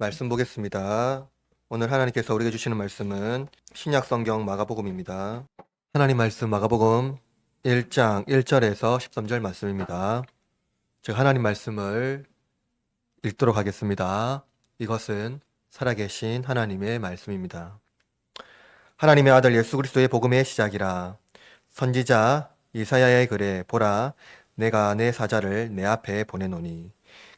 말씀 보겠습니다. 오늘 하나님께서 우리에게 주시는 말씀은 신약 성경 마가복음입니다. 하나님 말씀 마가복음 1장 1절에서 13절 말씀입니다. 제가 하나님 말씀을 읽도록 하겠습니다. 이것은 살아계신 하나님의 말씀입니다. 하나님의 아들 예수 그리스도의 복음의 시작이라. 선지자 이사야의 글에 보라, 내가 내 사자를 내 앞에 보내노니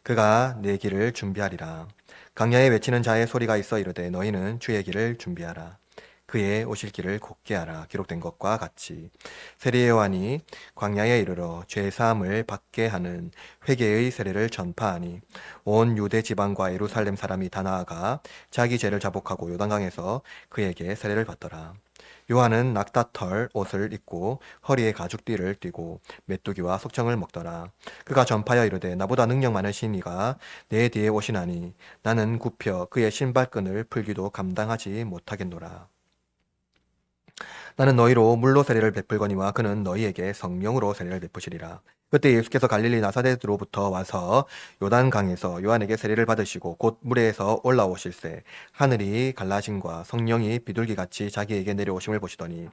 그가 내 길을 준비하리라. 강야에 외치는 자의 소리가 있어 이르되 너희는 주의 길을 준비하라. 그의 오실 길을 곧게 하라. 기록된 것과 같이 세례 요한이 광야에 이르러 죄 사함을 받게 하는 회개의 세례를 전파하니 온 유대 지방과 예루살렘 사람이 다 나아가 자기 죄를 자복하고 요단강에서 그에게 세례를 받더라. 요한은 낙타털 옷을 입고 허리에 가죽띠를 띠고 메뚜기와 속청을 먹더라. 그가 전파하여 이르되 나보다 능력 많으신 이가 내 뒤에 오시나니 나는 굽혀 그의 신발끈을 풀기도 감당하지 못하겠노라. 나는 너희로 물로 세례를 베풀거니와 그는 너희에게 성령으로 세례를 베푸시리라. 그때 예수께서 갈릴리 나사렛으로부터 와서 요단강에서 요한에게 세례를 받으시고 곧 물에서 올라오실새 하늘이 갈라짐과 성령이 비둘기같이 자기에게 내려오심을 보시더니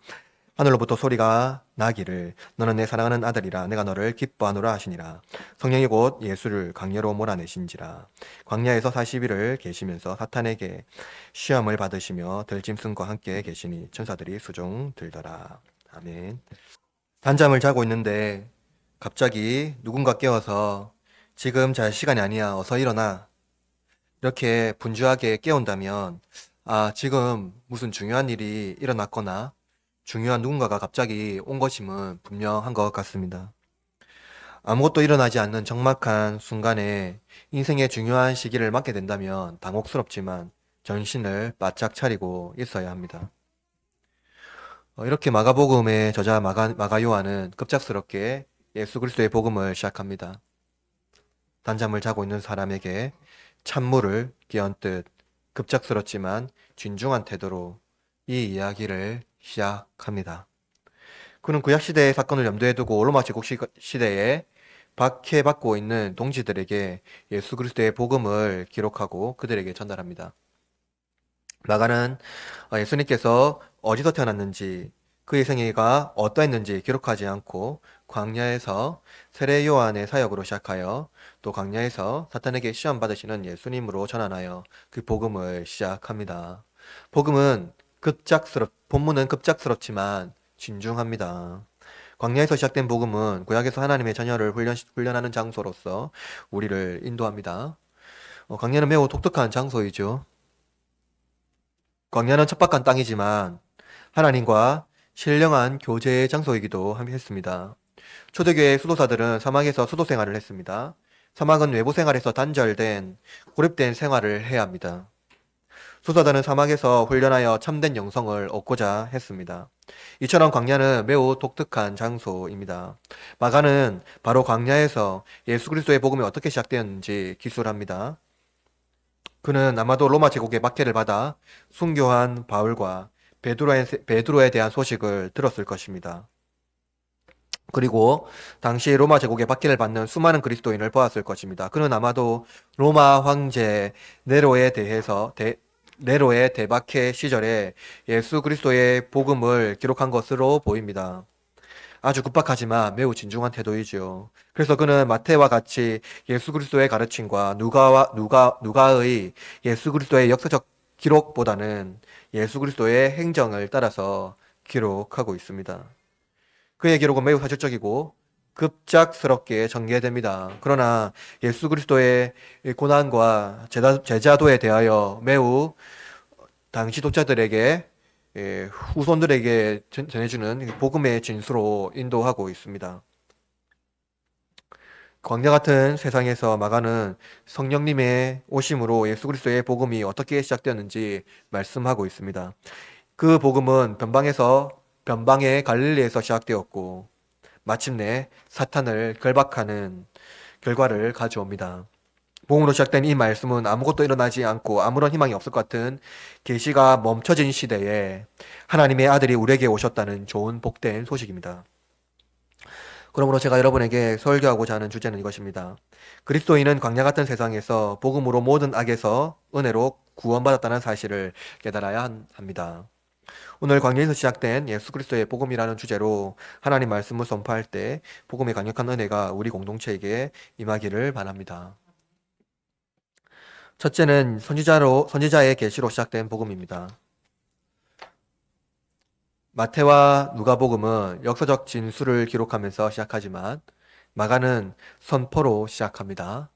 하늘로부터 소리가 나기를 너는 내 사랑하는 아들이라 내가 너를 기뻐하노라 하시니라. 성령이 곧 예수를 광야로 몰아내신지라. 광야에서 40일을 계시면서 사탄에게 시험을 받으시며 들짐승과 함께 계시니 천사들이 수종 들더라. 아멘. 단잠을 자고 있는데 갑자기 누군가 깨워서 지금 잘 시간이 아니야. 어서 일어나. 이렇게 분주하게 깨운다면 지금 무슨 중요한 일이 일어났거나 중요한 누군가가 갑자기 온 것임은 분명한 것 같습니다. 아무것도 일어나지 않는 적막한 순간에 인생의 중요한 시기를 맞게 된다면 당혹스럽지만 정신을 바짝 차리고 있어야 합니다. 이렇게 마가복음의 저자 마가 요한은 급작스럽게 예수 그리스도의 복음을 시작합니다. 단잠을 자고 있는 사람에게 찬물을 끼얹듯 급작스럽지만 진중한 태도로 이 이야기를 시작합니다. 그는 구약시대의 사건을 염두에 두고 로마 제국 시대에 박해받고 있는 동지들에게 예수 그리스도의 복음을 기록하고 그들에게 전달합니다. 마가는 예수님께서 어디서 태어났는지 그의 생애가 어떠했는지 기록하지 않고 광야에서 세례 요한의 사역으로 시작하여 또 광야에서 사탄에게 시험 받으시는 예수님으로 전환하여 그 복음을 시작합니다. 본문은 급작스럽지만 진중합니다. 광야에서 시작된 복음은 구약에서 하나님의 자녀를 훈련하는 장소로서 우리를 인도합니다. 광야는 매우 독특한 장소이죠. 광야는 척박한 땅이지만 하나님과 신령한 교제의 장소이기도 했습니다. 초대교회 수도사들은 사막에서 수도 생활을 했습니다. 사막은 외부 생활에서 단절된 고립된 생활을 해야 합니다. 수도사들은 사막에서 훈련하여 참된 영성을 얻고자 했습니다. 이처럼 광야는 매우 독특한 장소입니다. 마가는 바로 광야에서 예수 그리스도의 복음이 어떻게 시작되었는지 기술합니다. 그는 아마도 로마 제국의 박해를 받아 순교한 바울과 베드로에 대한 소식을 들었을 것입니다. 그리고 당시 로마 제국의 박해를 받는 수많은 그리스도인을 보았을 것입니다. 그는 아마도 로마 황제 네로의 대박해 시절에 예수 그리스도의 복음을 기록한 것으로 보입니다. 아주 급박하지만 매우 진중한 태도이지요. 그래서 그는 마태와 같이 예수 그리스도의 가르침과 누가의 예수 그리스도의 역사적 기록보다는 예수 그리스도의 행정을 따라서 기록하고 있습니다. 그의 기록은 매우 사실적이고 급작스럽게 전개됩니다. 그러나 예수 그리스도의 고난과 제자도에 대하여 매우 당시 독자들에게 후손들에게 전해주는 복음의 진수로 인도하고 있습니다. 광야 같은 세상에서 마가는 성령님의 오심으로 예수 그리스도의 복음이 어떻게 시작되었는지 말씀하고 있습니다. 그 복음은 변방의 갈릴리에서 시작되었고 마침내 사탄을 결박하는 결과를 가져옵니다. 복음으로 시작된 이 말씀은 아무것도 일어나지 않고 아무런 희망이 없을 것 같은 계시가 멈춰진 시대에 하나님의 아들이 우리에게 오셨다는 좋은 복된 소식입니다. 그러므로 제가 여러분에게 설교하고자 하는 주제는 이것입니다. 그리스도인은 광야 같은 세상에서 복음으로 모든 악에서 은혜로 구원받았다는 사실을 깨달아야 합니다. 오늘 광야에서 시작된 예수 그리스도의 복음이라는 주제로 하나님 말씀을 선포할 때 복음의 강력한 은혜가 우리 공동체에게 임하기를 바랍니다. 첫째는 선지자의 계시로 시작된 복음입니다. 마태와 누가복음은 역사적 진술을 기록하면서 시작하지만 마가는 선포로 시작합니다.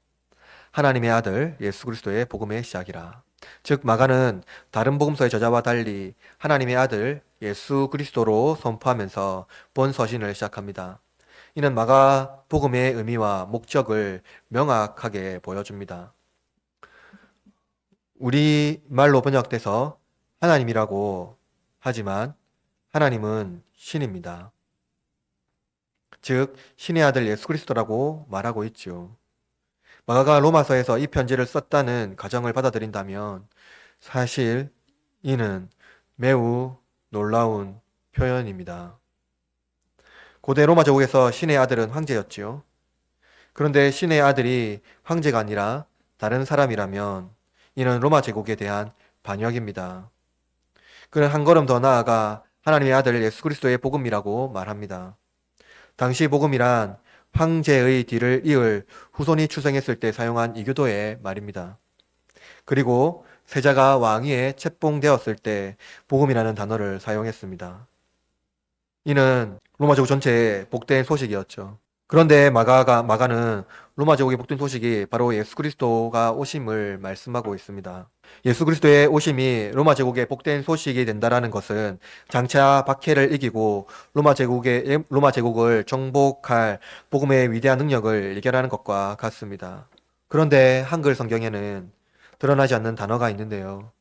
하나님의 아들 예수 그리스도의 복음의 시작이라. 즉 마가는 다른 복음서의 저자와 달리 하나님의 아들 예수 그리스도로 선포하면서 본 서신을 시작합니다. 이는 마가 복음의 의미와 목적을 명확하게 보여줍니다. 우리 말로 번역돼서 하나님이라고 하지만 하나님은 신입니다. 즉 신의 아들 예수 그리스도라고 말하고 있죠. 마가가 로마서에서 이 편지를 썼다는 가정을 받아들인다면 사실 이는 매우 놀라운 표현입니다. 고대 로마 제국에서 신의 아들은 황제였지요. 그런데 신의 아들이 황제가 아니라 다른 사람이라면 이는 로마 제국에 대한 반역입니다. 그는 한 걸음 더 나아가 하나님의 아들 예수 그리스도의 복음이라고 말합니다. 당시 복음이란 황제의 뒤를 이을 후손이 출생했을 때 사용한 이교도의 말입니다. 그리고 세자가 왕위에 책봉되었을 때 복음이라는 단어를 사용했습니다. 이는 로마 제국 전체의 복된 소식이었죠. 그런데 마가는 로마 제국의 복된 소식이 바로 예수 그리스도가 오심을 말씀하고 있습니다. 예수 그리스도의 오심이 로마 제국의 복된 소식이 된다라는 것은 장차 박해를 이기고 로마 제국을 정복할 복음의 위대한 능력을 예견하는 것과 같습니다. 그런데 한글 성경에는 드러나지 않는 단어가 있는데요.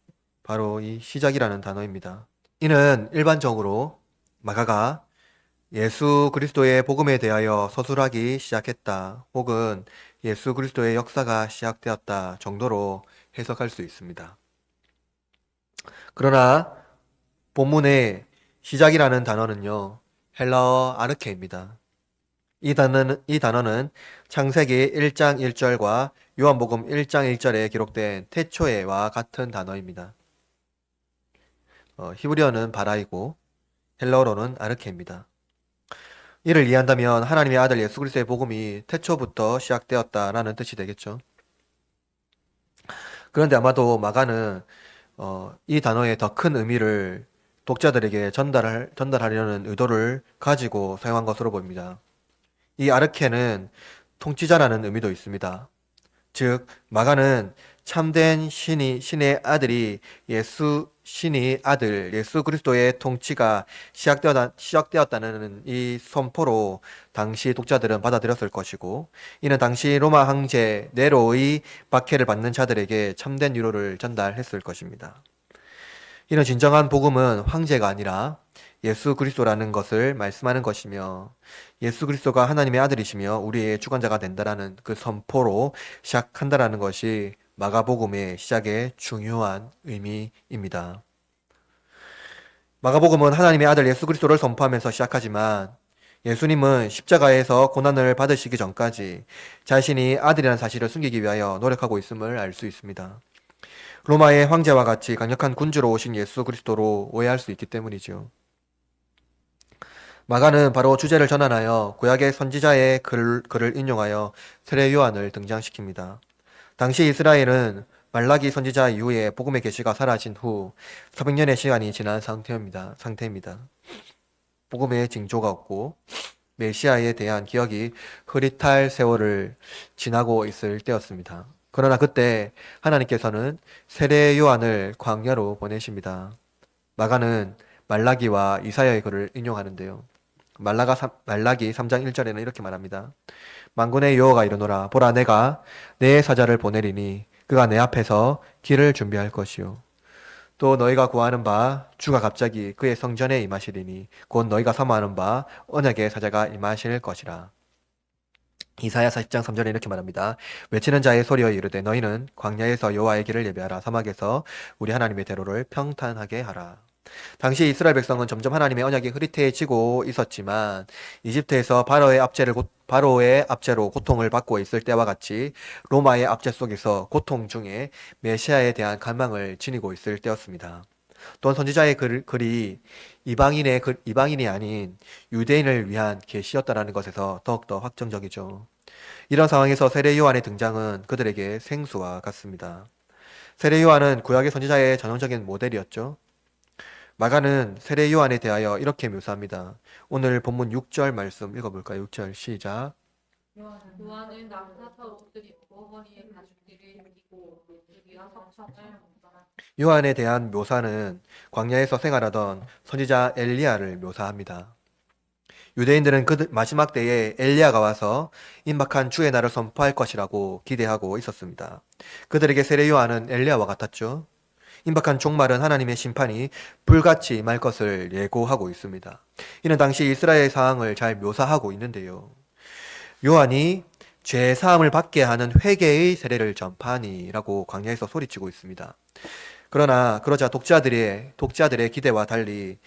바로 이 시작이라는 단어입니다. 이는 일반적으로 마가가 예수 그리스도의 복음에 대하여 서술하기 시작했다 혹은 예수 그리스도의 역사가 시작되었다 정도로 해석할 수 있습니다. 그러나 본문의 시작이라는 단어는요, 헬라어 아르케입니다. 이 단어는 창세기 1장 1절과 요한복음 1장 1절에 기록된 태초에와 같은 단어입니다. 히브리어는 바라이고 헬라어로는 아르케입니다. 이를 이해한다면 하나님의 아들 예수 그리스도의 복음이 태초부터 시작되었다라는 뜻이 되겠죠. 그런데 아마도 마가는 이 단어의 더 큰 의미를 독자들에게 전달하려는 의도를 가지고 사용한 것으로 보입니다. 이 아르케는 통치자라는 의미도 있습니다. 즉 마가는 참된 신의 아들이 신의 아들 예수 그리스도의 통치가 시작되었다는 이 선포로 당시 독자들은 받아들였을 것이고, 이는 당시 로마 황제 네로의 박해를 받는 자들에게 참된 위로를 전달했을 것입니다. 이는 진정한 복음은 황제가 아니라 예수 그리스도라는 것을 말씀하는 것이며, 예수 그리스도가 하나님의 아들이시며 우리의 주관자가 된다라는 그 선포로 시작한다라는 것이 마가복음의 시작의 중요한 의미입니다. 마가복음은 하나님의 아들 예수 그리스도를 선포하면서 시작하지만 예수님은 십자가에서 고난을 받으시기 전까지 자신이 아들이라는 사실을 숨기기 위하여 노력하고 있음을 알 수 있습니다. 로마의 황제와 같이 강력한 군주로 오신 예수 그리스도로 오해할 수 있기 때문이죠. 마가는 바로 주제를 전환하여 구약의 선지자의 글을 인용하여 세례 요한을 등장시킵니다. 당시 이스라엘은 말라기 선지자 이후에 복음의 계시가 사라진 후 400년의 시간이 지난 상태입니다. 복음의 징조가 없고 메시아에 대한 기억이 흐릿할 세월을 지나고 있을 때였습니다. 그러나 그때 하나님께서는 세례 요한을 광야로 보내십니다. 마가는 말라기와 이사야의 글을 인용하는데요. 말라기 3장 1절에는 이렇게 말합니다. 만군의 여호와가 이르노라. 보라, 내가 내 사자를 보내리니 그가 내 앞에서 길을 준비할 것이요. 또 너희가 구하는 바 주가 갑자기 그의 성전에 임하시리니 곧 너희가 사모하는 바 언약의 사자가 임하실 것이라. 이사야 40장 3절에 이렇게 말합니다. 외치는 자의 소리여 이르되 너희는 광야에서 여호와의 길을 예배하라. 사막에서 우리 하나님의 대로를 평탄하게 하라. 당시 이스라엘 백성은 점점 하나님의 언약이 흐릿해지고 있었지만 이집트에서 바로의 압제로 고통을 받고 있을 때와 같이 로마의 압제 속에서 고통 중에 메시아에 대한 갈망을 지니고 있을 때였습니다. 또한 선지자의 글이 이방인이 아닌 유대인을 위한 계시였다라는 것에서 더욱더 확정적이죠. 이런 상황에서 세례 요한의 등장은 그들에게 생수와 같습니다. 세례 요한은 구약의 선지자의 전형적인 모델이었죠. 마가는 세례 요한에 대하여 이렇게 묘사합니다. 오늘 본문 6절 말씀 읽어볼까요? 6절 시작. 요한은 낙타처 옷을 입고 허리에 가죽띠를 띠고 물기와 석청을 먹더라. 요한에 대한 묘사는 광야에서 생활하던 선지자 엘리야를 묘사합니다. 유대인들은 그 마지막 때에 엘리야가 와서 임박한 주의 날을 선포할 것이라고 기대하고 있었습니다. 그들에게 세례 요한은 엘리야와 같았죠. 임박한 종말은 하나님의 심판이 불같이 임할 것을 예고하고 있습니다. 이는 당시 이스라엘 상황을 잘 묘사하고 있는데요. 요한이 죄 사함을 받게 하는 회개의 세례를 전파하니라고 광야에서 소리치고 있습니다. 그러나 그러자 독자들의 기대와 달리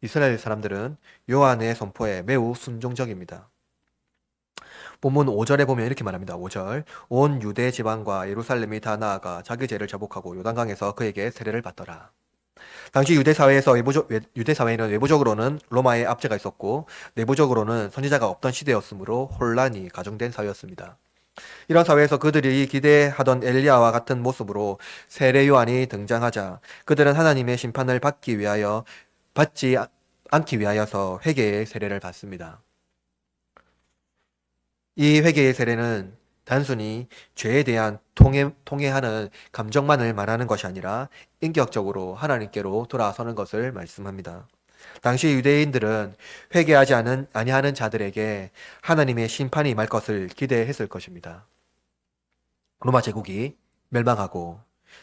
이스라엘 사람들은 요한의 선포에 매우 순종적입니다. 본문 5절에 보면 이렇게 말합니다. 5절. 온 유대 지방과 예루살렘이 다 나아가 자기 죄를 자복하고 요단강에서 그에게 세례를 받더라. 당시 유대 사회에는 외부적으로는 로마의 압제가 있었고 내부적으로는 선지자가 없던 시대였으므로 혼란이 가중된 사회였습니다. 이런 사회에서 그들이 기대하던 엘리야와 같은 모습으로 세례 요한이 등장하자 그들은 하나님의 심판을 받지 않기 위하여서 회개의 세례를 받습니다. 이 회개의 세례는 단순히 죄에 대한 통회하는 감정만을 말하는 것이 아니라 인격적으로 하나님께로 돌아서는 것을 말씀합니다. 당시 유대인들은 아니하는 자들에게 하나님의 심판이 임할 것을 기대했을 것입니다. 로마 제국이 멸망하고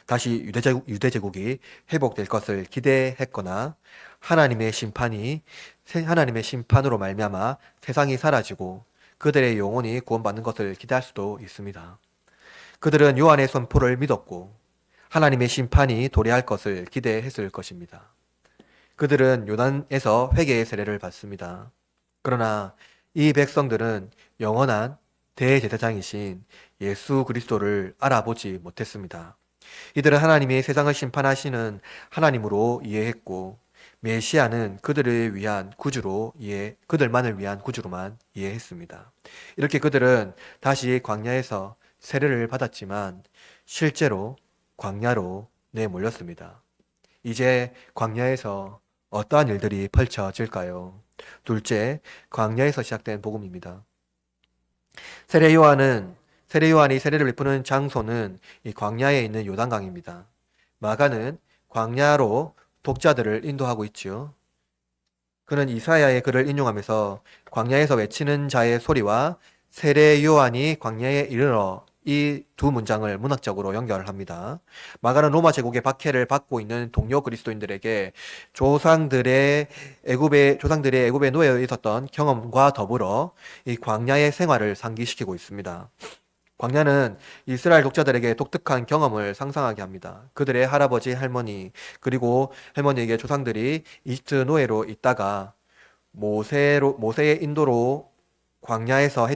다시 유대 제국이 회복될 것을 기대했거나 하나님의 심판으로 말미암아 세상이 사라지고 그들의 영혼이 구원받는 것을 기대할 수도 있습니다. 그들은 요한의 선포를 믿었고 하나님의 심판이 도래할 것을 기대했을 것입니다. 그들은 요단에서 회개의 세례를 받습니다. 그러나 이 백성들은 영원한 대제사장이신 예수 그리스도를 알아보지 못했습니다. 이들은 하나님이 세상을 심판하시는 하나님으로 이해했고 메시아는 그들만을 위한 구주로만 이해했습니다. 이렇게 그들은 다시 광야에서 세례를 받았지만 실제로 광야로 내몰렸습니다. 이제 광야에서 어떠한 일들이 펼쳐질까요? 둘째, 광야에서 시작된 복음입니다. 세례 요한이 세례를 베푸는 장소는 이 광야에 있는 요단강입니다. 마가는 광야로 독자들을 인도하고 있지요. 그는 이사야의 글을 인용하면서 광야에서 외치는 자의 소리와 세례 요한이 광야에 이르러 이 두 문장을 문학적으로 연결합니다. 마가는 로마 제국의 박해를 받고 있는 동료 그리스도인들에게 조상들의 애굽에 노예에 있었던 경험과 더불어 이 광야의 생활을 상기시키고 있습니다. 광야는 이스라엘 독자들에게 독특한 경험을 상상하게 합니다. 그들의 할아버지, 할머니, 그리고 할머니에게 조상들이 이집트 노예로 있다가 모세의 인도로 광야에서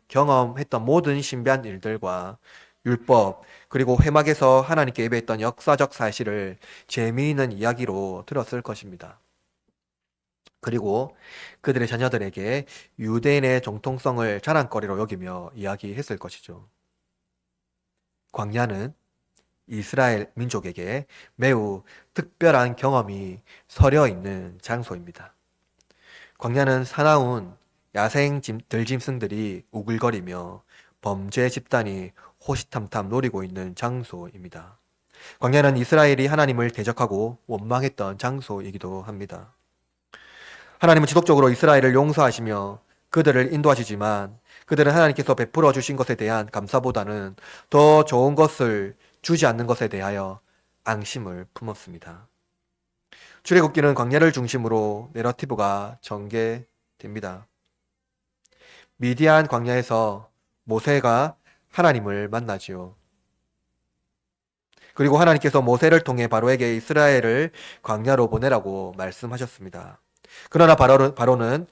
경험했던 모든 신비한 일들과 율법, 그리고 회막에서 하나님께 예배했던 역사적 사실을 재미있는 이야기로 들었을 것입니다. 그리고 그들의 자녀들에게 유대인의 정통성을 자랑거리로 여기며 이야기했을 것이죠. 광야는 이스라엘 민족에게 매우 특별한 경험이 서려 있는 장소입니다. 광야는 사나운 들짐승들이 우글거리며 범죄 집단이 호시탐탐 노리고 있는 장소입니다. 광야는 이스라엘이 하나님을 대적하고 원망했던 장소이기도 합니다. 하나님은 지속적으로 이스라엘을 용서하시며 그들을 인도하시지만 그들은 하나님께서 베풀어 주신 것에 대한 감사보다는 더 좋은 것을 주지 않는 것에 대하여 앙심을 품었습니다. 출애굽기는 광야를 중심으로 내러티브가 전개됩니다. 미디안 광야에서 모세가 하나님을 만나지요. 그리고 하나님께서 모세를 통해 바로에게 이스라엘을 광야로 보내라고 말씀하셨습니다. 그러나 바로는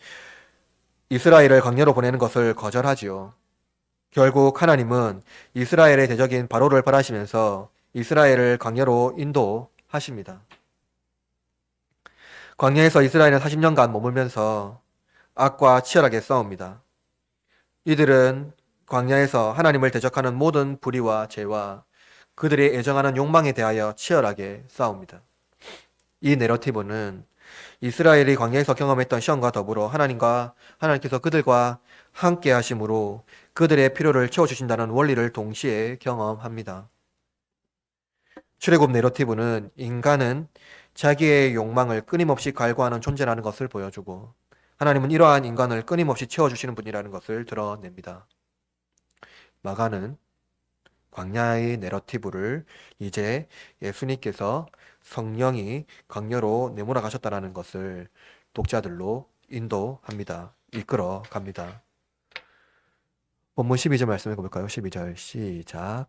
이스라엘을 광야로 보내는 것을 거절하지요. 결국 하나님은 이스라엘의 대적인 바로를 벌하시면서 이스라엘을 광야로 인도하십니다. 광야에서 이스라엘은 40년간 머물면서 악과 치열하게 싸웁니다. 이들은 광야에서 하나님을 대적하는 모든 불의와 죄와 그들이 애정하는 욕망에 대하여 치열하게 싸웁니다. 이 내러티브는 이스라엘이 광야에서 경험했던 시험과 더불어 하나님께서 그들과 함께 하심으로 그들의 필요를 채워주신다는 원리를 동시에 경험합니다. 출애굽 내러티브는 인간은 자기의 욕망을 끊임없이 갈구하는 존재라는 것을 보여주고 하나님은 이러한 인간을 끊임없이 채워주시는 분이라는 것을 드러냅니다. 마가는 광야의 내러티브를 이제 예수님께서 성령이 광야로 내몰아 가셨다는 것을 독자들로 인도합니다. 이끌어 갑니다. 본문 12절 말씀 읽어볼까요? 12절 시작.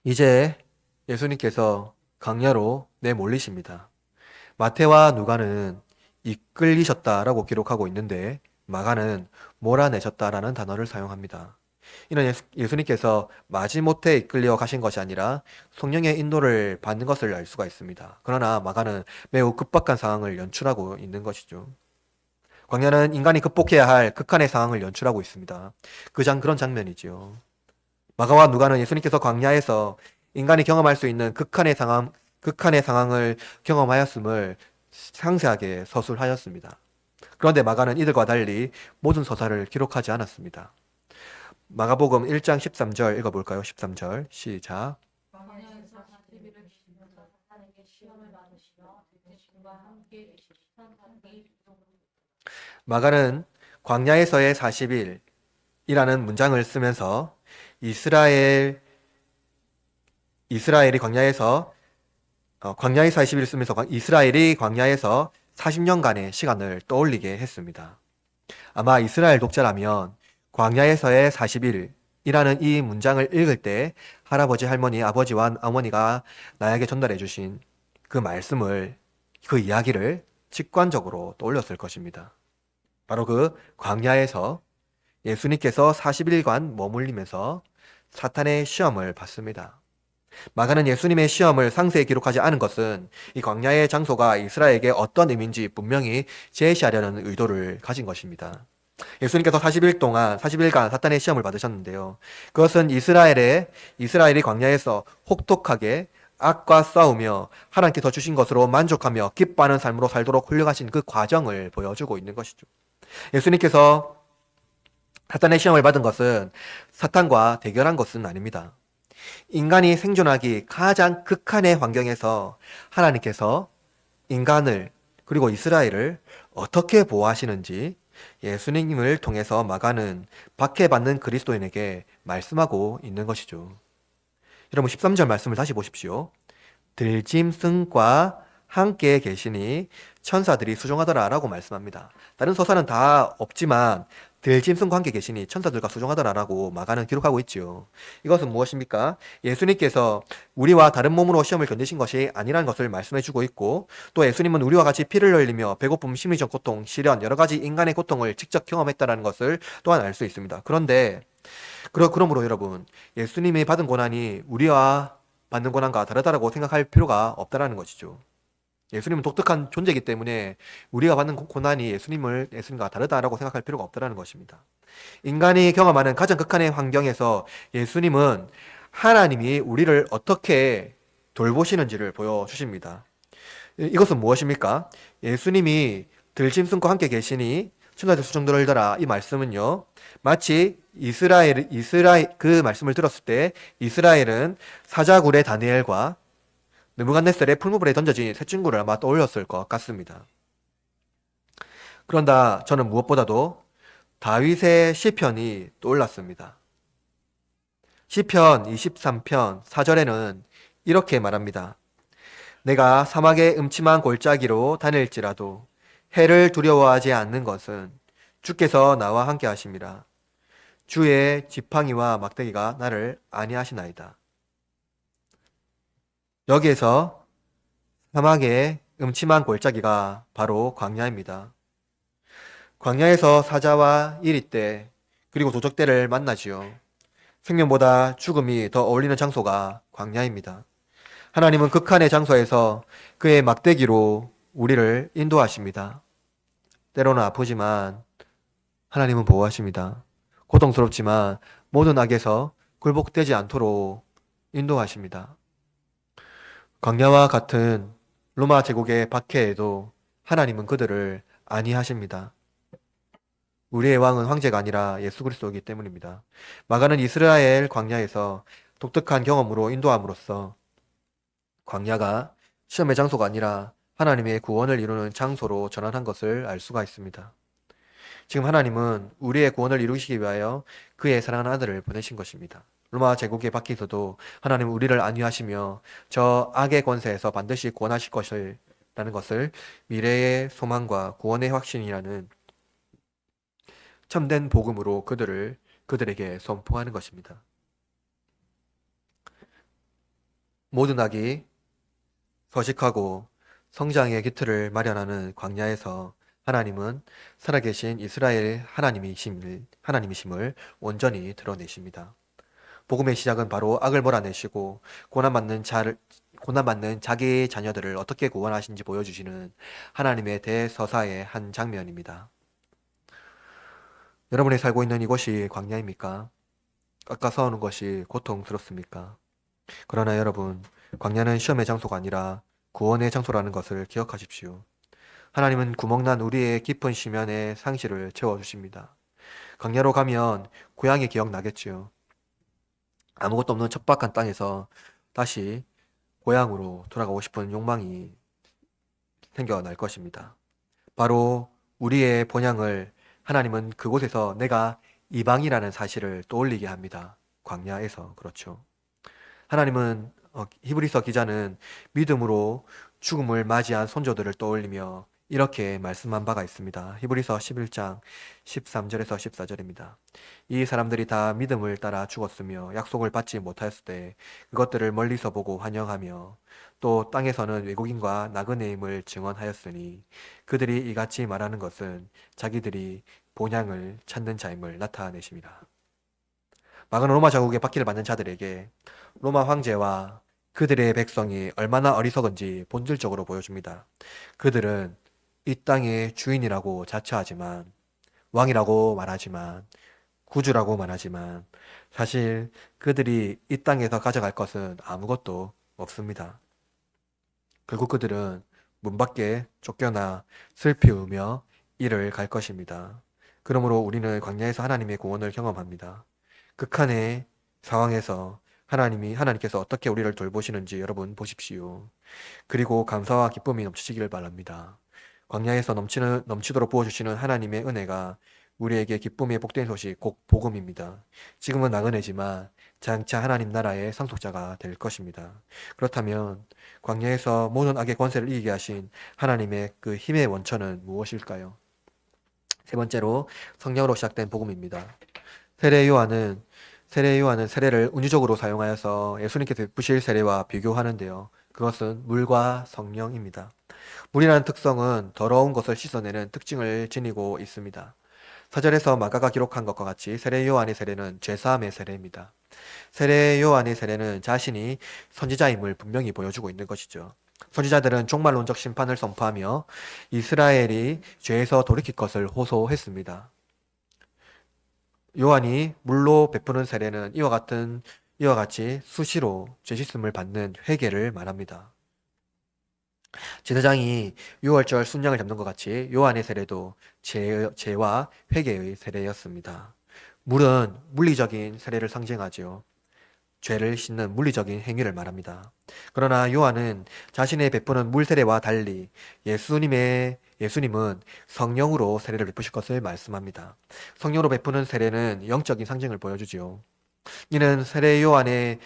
이제 예수님께서 광야로 내몰리십니다. 마태와 누가는 이끌리셨다라고 기록하고 있는데 마가는 몰아내셨다라는 단어를 사용합니다. 이는 예수님께서 마지못해 이끌려 가신 것이 아니라 성령의 인도를 받는 것을 알 수가 있습니다. 그러나 마가는 매우 급박한 상황을 연출하고 있는 것이죠. 광야는 인간이 극복해야 할 극한의 상황을 연출하고 있습니다. 그런 장면이지요. 마가와 누가는 예수님께서 광야에서 인간이 경험할 수 있는 극한의 상황을 경험하였음을 상세하게 서술하였습니다. 그런데 마가는 이들과 달리 모든 서사를 기록하지 않았습니다. 마가복음 1장 13절 읽어볼까요? 13절 시작. 광야에서 40일을 지내면서 사탄에게 시험을 받으시며 대신과 함께 계시던 사람이 마가는 광야에서의 40일이라는 문장을 쓰면서 이스라엘이 광야에서 40일을 쓰면서 이스라엘이 광야에서 40년간의 시간을 떠올리게 했습니다. 아마 이스라엘 독자라면 광야에서의 40일이라는 이 문장을 읽을 때 할아버지, 할머니, 아버지와 어머니가 나에게 전달해 주신 그 말씀을, 그 이야기를 직관적으로 떠올렸을 것입니다. 바로 그 광야에서 예수님께서 40일간 머물리면서 사탄의 시험을 받습니다. 마가는 예수님의 시험을 상세히 기록하지 않은 것은 이 광야의 장소가 이스라엘에게 어떤 의미인지 분명히 제시하려는 의도를 가진 것입니다. 예수님께서 40일간 사탄의 시험을 받으셨는데요. 그것은 이스라엘이 광야에서 혹독하게 악과 싸우며 하나님께서 주신 것으로 만족하며 기뻐하는 삶으로 살도록 훈련하신 그 과정을 보여주고 있는 것이죠. 예수님께서 사탄의 시험을 받은 것은 사탄과 대결한 것은 아닙니다. 인간이 생존하기 가장 극한의 환경에서 하나님께서 인간을 그리고 이스라엘을 어떻게 보호하시는지 예수님을 통해서 마가는 박해받는 그리스도인에게 말씀하고 있는 것이죠. 여러분 13절 말씀을 다시 보십시오. 들짐승과 함께 계시니 천사들이 수종하더라 라고 말씀합니다. 다른 서사는 다 없지만 들짐승과 함께 계시니 천사들과 수종하더라 라고 마가는 기록하고 있지요. 이것은 무엇입니까? 예수님께서 우리와 다른 몸으로 시험을 견디신 것이 아니라는 것을 말씀해 주고 있고, 또 예수님은 우리와 같이 피를 흘리며 배고픔, 심리적 고통, 시련, 여러 가지 인간의 고통을 직접 경험했다는 것을 또한 알 수 있습니다. 그러므로 여러분, 예수님이 받은 고난이 우리와 받는 고난과 다르다라고 생각할 필요가 없다라는 것이죠. 예수님은 독특한 존재이기 때문에 우리가 받는 고난이 예수님과 다르다라고 생각할 필요가 없다라는 것입니다. 인간이 경험하는 가장 극한의 환경에서 예수님은 하나님이 우리를 어떻게 돌보시는지를 보여주십니다. 이것은 무엇입니까? 예수님이 들짐승과 함께 계시니 천사들 수종들더라. 이 말씀은요, 마치 그 말씀을 들었을 때 이스라엘은 사자굴의 다니엘과 느부갓네살의 풀무불에 던져진 새 친구를 아마 떠올렸을 것 같습니다. 그런다 저는 무엇보다도 다윗의 시편이 떠올랐습니다. 시편 23편 4절에는 이렇게 말합니다. 내가 사막의 음침한 골짜기로 다닐지라도 해를 두려워하지 않는 것은 주께서 나와 함께 하심이라. 주의 지팡이와 막대기가 나를 아니하시나이다. 여기에서 사막의 음침한 골짜기가 바로 광야입니다. 광야에서 사자와 이리떼 그리고 도적떼를 만나지요. 생명보다 죽음이 더 어울리는 장소가 광야입니다. 하나님은 극한의 장소에서 그의 막대기로 우리를 인도하십니다. 때로는 아프지만 하나님은 보호하십니다. 고통스럽지만 모든 악에서 굴복되지 않도록 인도하십니다. 광야와 같은 로마 제국의 박해에도 하나님은 그들을 안위하십니다. 우리의 왕은 황제가 아니라 예수 그리스도이기 때문입니다. 마가는 이스라엘 광야에서 독특한 경험으로 인도함으로써 광야가 시험의 장소가 아니라 하나님의 구원을 이루는 장소로 전환한 것을 알 수가 있습니다. 지금 하나님은 우리의 구원을 이루시기 위하여 그의 사랑하는 아들을 보내신 것입니다. 로마 제국의 박해에서도 하나님은 우리를 안위하시며 저 악의 권세에서 반드시 구원하실 것이라는 것을 미래의 소망과 구원의 확신이라는 참된 복음으로 그들에게 선포하는 것입니다. 모든 악이 서식하고 성장의 기틀을 마련하는 광야에서 하나님은 살아계신 이스라엘 하나님이심을 온전히 드러내십니다. 복음의 시작은 바로 악을 몰아내시고 고난받는 자기의 자녀들을 어떻게 구원하신지 보여주시는 하나님의 대서사의 한 장면입니다. 여러분이 살고 있는 이곳이 광야입니까? 깎아 서오는 것이 고통스럽습니까? 그러나 여러분, 광야는 시험의 장소가 아니라 구원의 장소라는 것을 기억하십시오. 하나님은 구멍난 우리의 깊은 심연의 상실을 채워주십니다. 광야로 가면 고향이 기억나겠지요. 아무것도 없는 척박한 땅에서 다시 고향으로 돌아가고 싶은 욕망이 생겨날 것입니다. 바로 우리의 본향을 하나님은 그곳에서 내가 이방이라는 사실을 떠올리게 합니다. 광야에서 그렇죠. 하나님은 히브리서 기자는 믿음으로 죽음을 맞이한 손조들을 떠올리며 이렇게 말씀한 바가 있습니다. 히브리서 11장 13절에서 14절입니다. 이 사람들이 다 믿음을 따라 죽었으며 약속을 받지 못하였을 때 그것들을 멀리서 보고 환영하며 또 땅에서는 외국인과 나그네임을 증언하였으니 그들이 이같이 말하는 것은 자기들이 본향을 찾는 자임을 나타내십니다. 마가는 로마 제국의 박해를 받는 자들에게 로마 황제와 그들의 백성이 얼마나 어리석은지 본질적으로 보여줍니다. 그들은 이 땅의 주인이라고 자처하지만, 왕이라고 말하지만, 구주라고 말하지만 사실 그들이 이 땅에서 가져갈 것은 아무것도 없습니다. 결국 그들은 문 밖에 쫓겨나 슬피 우며 이를 갈 것입니다. 그러므로 우리는 광야에서 하나님의 구원을 경험합니다. 극한의 상황에서 하나님께서 어떻게 우리를 돌보시는지 여러분 보십시오. 그리고 감사와 기쁨이 넘치시기를 바랍니다. 광야에서 넘치도록 부어주시는 하나님의 은혜가 우리에게 기쁨의 복된 소식, 곧 복음입니다. 지금은 나그네지만 장차 하나님 나라의 상속자가 될 것입니다. 그렇다면 광야에서 모든 악의 권세를 이기게 하신 하나님의 그 힘의 원천은 무엇일까요? 세 번째로 성령으로 시작된 복음입니다. 세례 요한은 세례를 운유적으로 사용하여서 예수님께서 베푸실 세례와 비교하는데요. 그것은 물과 성령입니다. 물이라는 특성은 더러운 것을 씻어내는 특징을 지니고 있습니다. 사절에서 마가가 기록한 것과 같이 세례 요한의 세례는 죄사함의 세례입니다. 세례 요한의 세례는 자신이 선지자임을 분명히 보여주고 있는 것이죠. 선지자들은 종말론적 심판을 선포하며 이스라엘이 죄에서 돌이킬 것을 호소했습니다. 요한이 물로 베푸는 세례는 이와 같이 수시로 죄 씻음을 받는 회개를 말합니다. 제사장이 유월절 순양을 잡는 것 같이 요한의 세례도 죄와 회개의 세례였습니다. 물은 물리적인 세례를 상징하지요. 죄를 씻는 물리적인 행위를 말합니다. 그러나 요한은 자신의 베푸는 물 세례와 달리 예수님은 성령으로 세례를 베푸실 것을 말씀합니다. 성령으로 베푸는 세례는 영적인 상징을 보여주지요. 이는 세례 요한이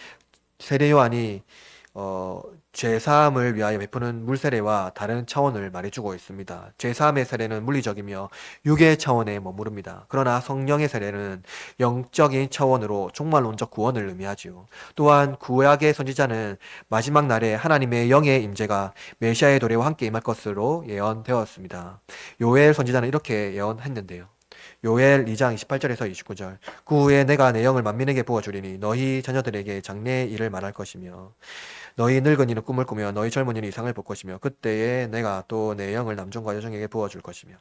죄사함을 위하여 베푸는 물세례와 다른 차원을 말해주고 있습니다. 죄사함의 세례는 물리적이며 육의 차원에 머무릅니다. 그러나 성령의 세례는 영적인 차원으로 종말론적 구원을 의미하지요. 또한 구약의 선지자는 마지막 날에 하나님의 영의 임재가 메시아의 도래와 함께 임할 것으로 예언되었습니다. 요엘 선지자는 이렇게 예언했는데요. 요엘 2장 28절에서 29절. 그 후에 내가 내 영을 만민에게 부어주리니 너희 자녀들에게 장래의 일을 말할 것이며 너희 늙은이는 꿈을 꾸며 너희 젊은이는 이상을 볼 것이며 그때에 내가 또 내 영을 남종과 여종에게 부어줄 것이며.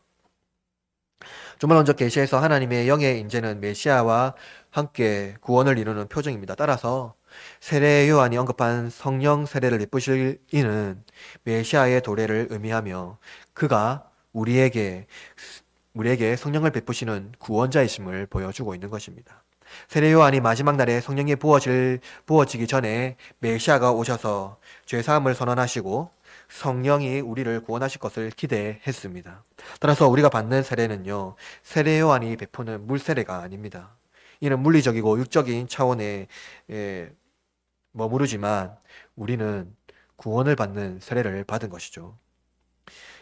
종말론적 계시에서 하나님의 영의 임재는 메시아와 함께 구원을 이루는 표징입니다. 따라서 세례 요한이 언급한 성령 세례를 베푸실 이는 메시아의 도래를 의미하며 그가 우리에게 성령을 베푸시는 구원자이심을 보여주고 있는 것입니다. 세례 요한이 마지막 날에 성령이 부어지기 전에 메시아가 오셔서 죄사함을 선언하시고 성령이 우리를 구원하실 것을 기대했습니다. 따라서 우리가 받는 세례는요, 세례 요한이 베푸는 물세례가 아닙니다. 이는 물리적이고 육적인 차원에 머무르지만 우리는 구원을 받는 세례를 받은 것이죠.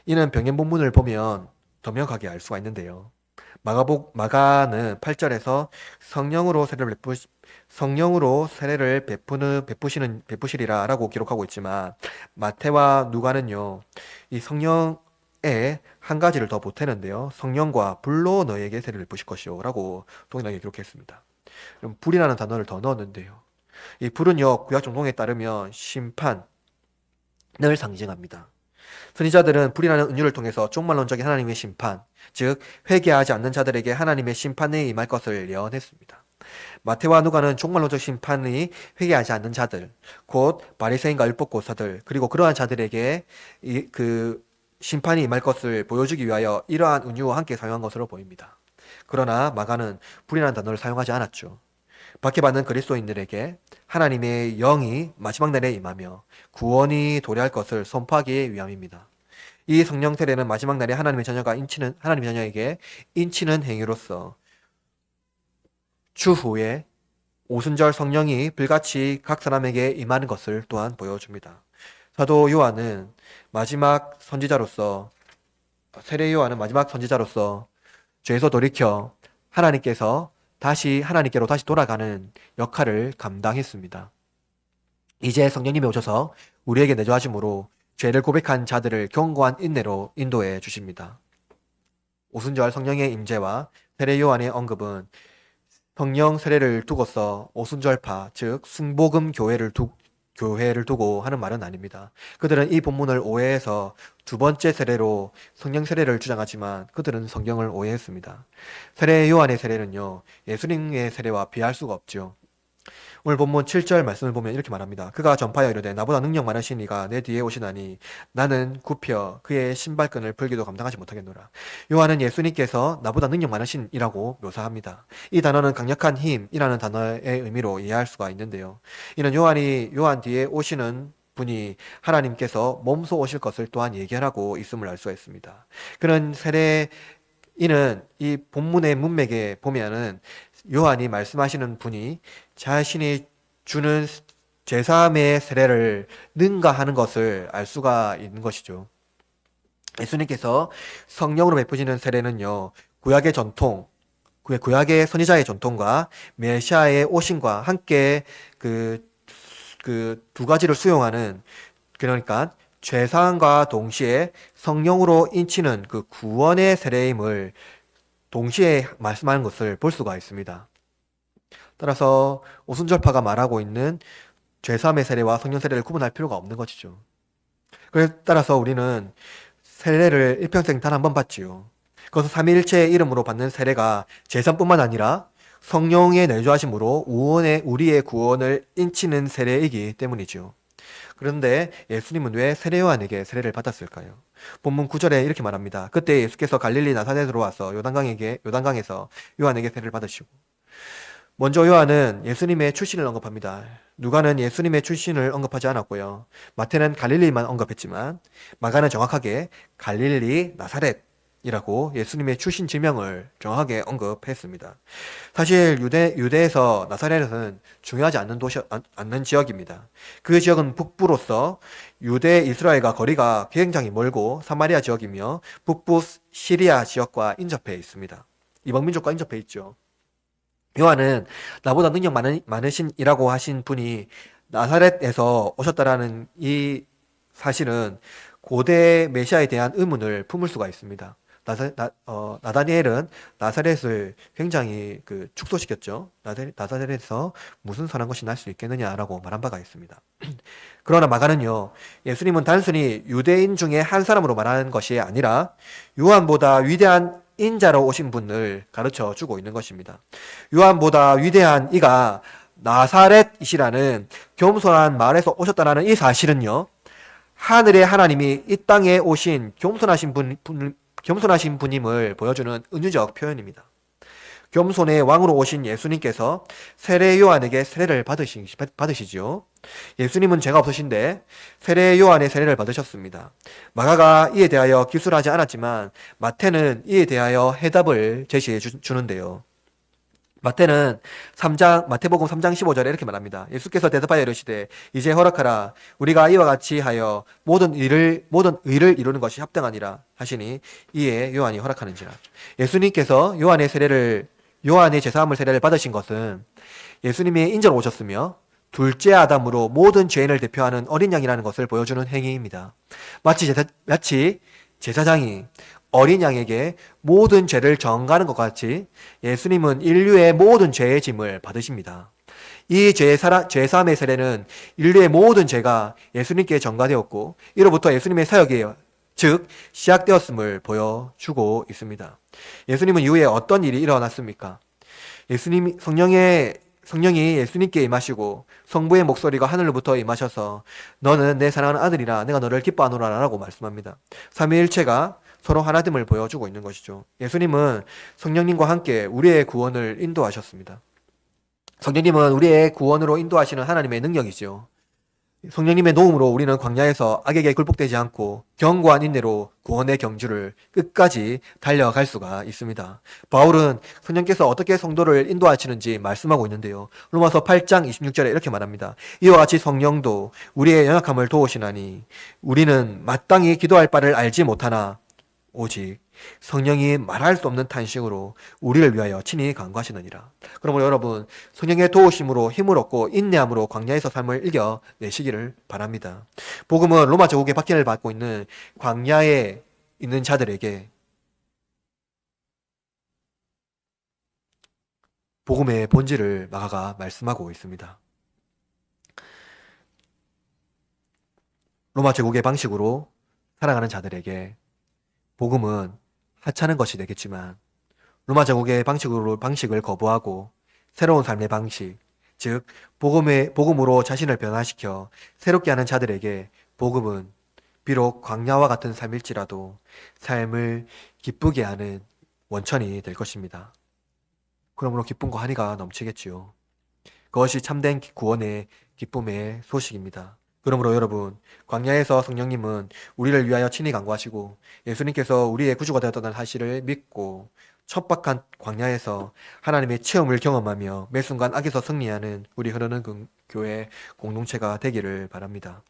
이는 병행 본문을 보면 더 명확하게 알 수가 있는데요. 마가는 8절에서 성령으로 세례를 베푸시리라 라고 기록하고 있지만 마태와 누가는요, 이 성령에 한 가지를 더 보태는데요. 성령과 불로 너에게 세례를 베푸실 것이요 라고 동일하게 기록했습니다. 그럼 불이라는 단어를 더 넣었는데요. 이 불은요, 구약 정통에 따르면 심판을 상징합니다. 선지자들은 불이라는 은유를 통해서 종말론적인 하나님의 심판, 즉 회개하지 않는 자들에게 하나님의 심판이 임할 것을 예언했습니다. 마태와 누가는 종말론적 심판이 회개하지 않는 자들, 곧 바리새인과 율법교사들, 그리고 그러한 자들에게 그 심판이 임할 것을 보여주기 위하여 이러한 은유와 함께 사용한 것으로 보입니다. 그러나 마가는 불이라는 단어를 사용하지 않았죠. 박해받는 그리스도인들에게 하나님의 영이 마지막 날에 임하며 구원이 도래할 것을 선포하기 위함입니다. 이 성령 세례는 마지막 날에 하나님의 자녀에게 인치는 행위로서 추후에 오순절 성령이 불같이 각 사람에게 임하는 것을 또한 보여줍니다. 사도 요한은 세례 요한은 마지막 선지자로서 죄에서 돌이켜 하나님께로 다시 돌아가는 역할을 감당했습니다. 이제 성령님이 오셔서 우리에게 내주하심으로 죄를 고백한 자들을 견고한 인내로 인도해 주십니다. 오순절 성령의 임재와 세례 요한의 언급은 성령 세례를 두고서 오순절파, 즉 순복음 교회를 두고 하는 말은 아닙니다. 그들은 이 본문을 오해해서 두 번째 세례로 성령 세례를 주장하지만 그들은 성경을 오해했습니다. 세례 요한의 세례는요, 예수님의 세례와 비할 수가 없죠. 오늘 본문 7절 말씀을 보면 이렇게 말합니다. 그가 전파하여 이르되 나보다 능력 많으신 이가 내 뒤에 오시나니 나는 굽혀 그의 신발끈을 풀기도 감당하지 못하겠노라. 요한은 예수님께서 나보다 능력 많으신 이라고 묘사합니다. 이 단어는 강력한 힘이라는 단어의 의미로 이해할 수가 있는데요. 이는 요한 뒤에 오시는 분이 하나님께서 몸소 오실 것을 또한 예견하고 있음을 알 수가 있습니다. 이는 이 본문의 문맥에 보면은 요한이 말씀하시는 분이 자신이 주는 제사함의 세례를 능가하는 것을 알 수가 있는 것이죠. 예수님께서 성령으로 베푸시는 세례는요, 구약의 선지자의 전통과 메시아의 오심과 함께 그 두 가지를 수용하는, 그러니까 죄사함과 동시에 성령으로 인치는 그 구원의 세례임을 동시에 말씀하는 것을 볼 수가 있습니다. 따라서 오순절파가 말하고 있는 죄사함의 세례와 성령 세례를 구분할 필요가 없는 것이죠. 그래서 따라서 우리는 세례를 일평생 단 한 번 받지요. 그것은 삼위일체의 이름으로 받는 세례가 제사뿐만 아니라 성령의 내주하심으로 우리의 구원을 인치는 세례이기 때문이죠. 그런데 예수님은 왜 세례 요한에게 세례를 받았을까요? 본문 9절에 이렇게 말합니다. 그때 예수께서 갈릴리 나사렛으로 와서 요단강에서 요한에게 세례를 받으시고. 먼저 요한은 예수님의 출신을 언급합니다. 누가는 예수님의 출신을 언급하지 않았고요. 마태는 갈릴리만 언급했지만 마가는 정확하게 갈릴리 나사렛, 이라고 예수님의 출신 지명을 정확하게 언급했습니다. 사실 유대에서 나사렛은 중요하지 않는 지역입니다. 그 지역은 북부로서 유대 이스라엘과 거리가 굉장히 멀고 사마리아 지역이며 북부 시리아 지역과 인접해 있습니다. 이방 민족과 인접해 있죠. 요한은 나보다 능력 많으신이라고 하신 분이 나사렛에서 오셨다라는 이 사실은 고대 메시아에 대한 의문을 품을 수가 있습니다. 나다니엘은 나사렛을 굉장히 축소시켰죠. 나사렛에서 무슨 선한 것이 날 수 있겠느냐라고 말한 바가 있습니다. 그러나 마가는요, 예수님은 단순히 유대인 중에 한 사람으로 말하는 것이 아니라 요한보다 위대한 인자로 오신 분을 가르쳐 주고 있는 것입니다. 요한보다 위대한 이가 나사렛이라는 겸손한 마을에서 오셨다는 이 사실은요, 하늘의 하나님이 이 땅에 오신 겸손하신 분임을 보여주는 은유적 표현입니다. 겸손의 왕으로 오신 예수님께서 세례 요한에게 세례를 받으시죠. 예수님은 죄가 없으신데 세례 요한의 세례를 받으셨습니다. 마가가 이에 대하여 기술하지 않았지만 마태는 이에 대하여 해답을 제시해 주는데요. 마태복음 3장 15절에 이렇게 말합니다. 예수께서 대답하여 이르시되 이제 허락하라 우리가 이와 같이 하여 모든 의를 이루는 것이 합당하니라 하시니 이에 요한이 허락하는지라. 예수님께서 요한의 제사함을 세례를 받으신 것은 예수님이 인자로 오셨으며 둘째 아담으로 모든 죄인을 대표하는 어린 양이라는 것을 보여주는 행위입니다. 마치 제사장이 어린 양에게 모든 죄를 전가하는 것 같이 예수님은 인류의 모든 죄의 짐을 받으십니다. 이 죄사함의 세례는 인류의 모든 죄가 예수님께 전가되었고 이로부터 예수님의 사역이 즉 시작되었음을 보여주고 있습니다. 예수님은 이후에 어떤 일이 일어났습니까? 성령이 예수님께 임하시고 성부의 목소리가 하늘로부터 임하셔서 너는 내 사랑하는 아들이라 내가 너를 기뻐하노라 라고 말씀합니다. 삼위일체가 서로 하나됨을 보여주고 있는 것이죠. 예수님은 성령님과 함께 우리의 구원을 인도하셨습니다. 성령님은 우리의 구원으로 인도하시는 하나님의 능력이죠. 성령님의 도움으로 우리는 광야에서 악에게 굴복되지 않고 견고한 인내로 구원의 경주를 끝까지 달려갈 수가 있습니다. 바울은 성령께서 어떻게 성도를 인도하시는지 말씀하고 있는데요. 로마서 8장 26절에 이렇게 말합니다. 이와 같이 성령도 우리의 연약함을 도우시나니 우리는 마땅히 기도할 바를 알지 못하나 오직 성령이 말할 수 없는 탄식으로 우리를 위하여 친히 간구하시느니라. 그러므로 여러분 성령의 도우심으로 힘을 얻고 인내함으로 광야에서 삶을 이겨내시기를 바랍니다. 복음은 로마 제국의 박해를 받고 있는 광야에 있는 자들에게 복음의 본질을 마가가 말씀하고 있습니다. 로마 제국의 방식으로 살아가는 자들에게 복음은 하찮은 것이 되겠지만 로마 제국의 방식을 거부하고 새로운 삶의 방식, 즉 복음으로 자신을 변화시켜 새롭게 하는 자들에게 복음은 비록 광야와 같은 삶일지라도 삶을 기쁘게 하는 원천이 될 것입니다. 그러므로 기쁨과 한이가 넘치겠지요. 그것이 참된 구원의 기쁨의 소식입니다. 그러므로 여러분, 광야에서 성령님은 우리를 위하여 친히 간구하시고 예수님께서 우리의 구주가 되었다는 사실을 믿고 척박한 광야에서 하나님의 체험을 경험하며 매 순간 악에서 승리하는 우리 흐르는 교회 공동체가 되기를 바랍니다.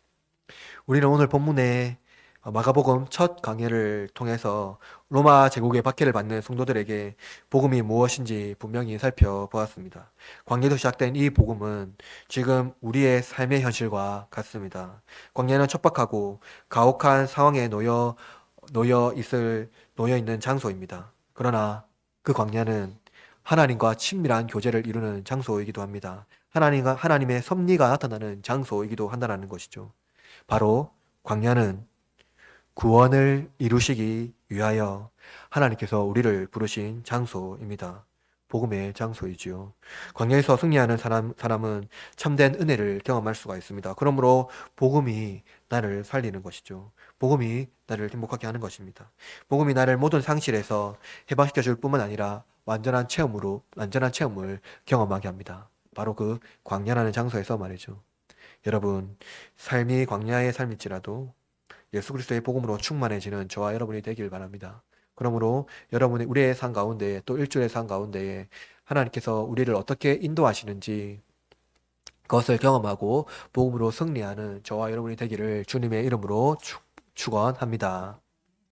우리는 오늘 본문에 마가복음 첫 강해를 통해서 로마 제국의 박해를 받는 성도들에게 복음이 무엇인지 분명히 살펴보았습니다. 광야에서 시작된 이 복음은 지금 우리의 삶의 현실과 같습니다. 광야는 척박하고 가혹한 상황에 놓여 있는 장소입니다. 그러나 그 광야는 하나님과 친밀한 교제를 이루는 장소이기도 합니다. 하나님의 섭리가 나타나는 장소이기도 한다는 것이죠. 바로 광야는 구원을 이루시기 위하여 하나님께서 우리를 부르신 장소입니다. 복음의 장소이지요. 광야에서 승리하는 사람은 참된 은혜를 경험할 수가 있습니다. 그러므로 복음이 나를 살리는 것이죠. 복음이 나를 행복하게 하는 것입니다. 복음이 나를 모든 상실에서 해방시켜 줄 뿐만 아니라 완전한 체험을 경험하게 합니다. 바로 그 광야라는 장소에서 말이죠. 여러분, 삶이 광야의 삶일지라도 예수 그리스도의 복음으로 충만해지는 저와 여러분이 되길 바랍니다. 그러므로 여러분의 우리의 삶 가운데 또 일주일의 삶 가운데 하나님께서 우리를 어떻게 인도하시는지 그것을 경험하고 복음으로 승리하는 저와 여러분이 되기를 주님의 이름으로 축원합니다.